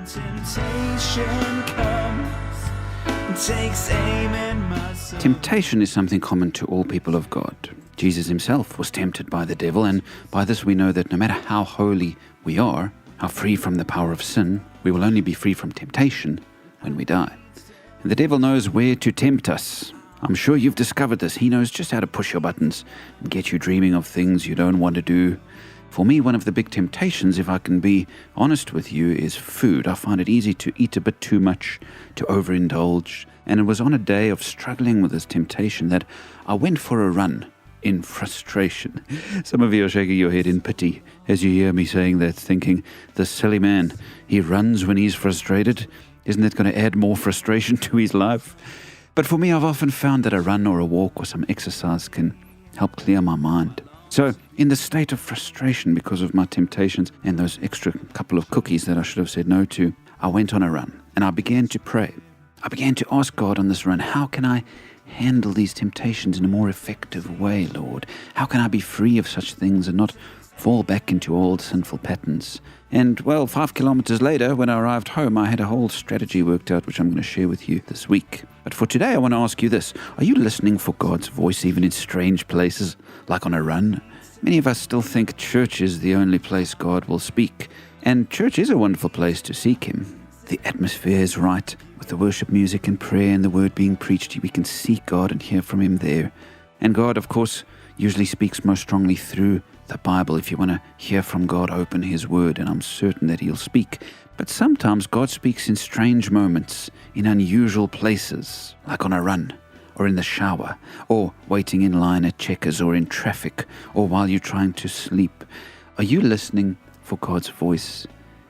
Temptation comes and takes aim in my soul. Temptation is something common to all people of God. Jesus himself was tempted by the devil, and by this we know that no matter how holy we are, how free from the power of sin, we will only be free from temptation when we die. And the devil knows where to tempt us. I'm sure you've discovered this. He knows just how to push your buttons and get you dreaming of things you don't want to do. For me, one of the big temptations, if I can be honest with you, is food. I find it easy to eat a bit too much, to overindulge. And it was on a day of struggling with this temptation that I went for a run in frustration. Some of you are shaking your head in pity as you hear me saying that, thinking, this silly man, he runs when he's frustrated. Isn't that going to add more frustration to his life? But for me, I've often found that a run or a walk or some exercise can help clear my mind. So, in the state of frustration because of my temptations and those extra couple of cookies that I should have said no to, I went on a run and I began to pray. I began to ask God on this run, how can I handle these temptations in a more effective way, Lord? How can I be free of such things and not fall back into old sinful patterns? And, 5 kilometers later, when I arrived home, I had a whole strategy worked out, which I'm going to share with you this week. But for today, I want to ask you this. Are you listening for God's voice even in strange places, like on a run? Many of us still think church is the only place God will speak. And church is a wonderful place to seek Him. The atmosphere is right. With the worship music and prayer and the word being preached, we can seek God and hear from Him there. And God, of course, usually speaks most strongly through the Bible. If you want to hear from God, open His Word, and I'm certain that He'll speak. But sometimes God speaks in strange moments, in unusual places, like on a run, or in the shower, or waiting in line at Checkers, or in traffic, or while you're trying to sleep. Are you listening for God's voice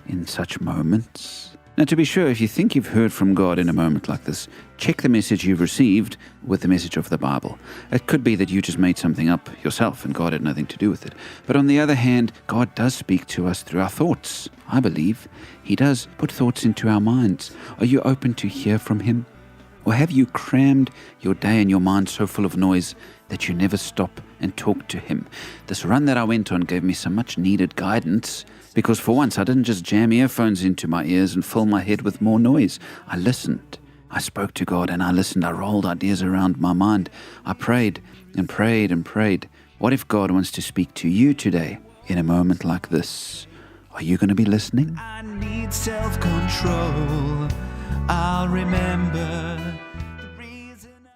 in such moments? Now, to be sure, if you think you've heard from God in a moment like this, check the message you've received with the message of the Bible. It could be that you just made something up yourself and God had nothing to do with it. But on the other hand, God does speak to us through our thoughts. I believe He does put thoughts into our minds. Are you open to hear from Him? Or have you crammed your day and your mind so full of noise that you never stop and talk to Him? This run that I went on gave me some much needed guidance, because for once I didn't just jam earphones into my ears and fill my head with more noise. I listened. I spoke to God and I listened. I rolled ideas around my mind. I prayed and prayed and prayed. What if God wants to speak to you today in a moment like this? Are you going to be listening? I need self-control. I'll remember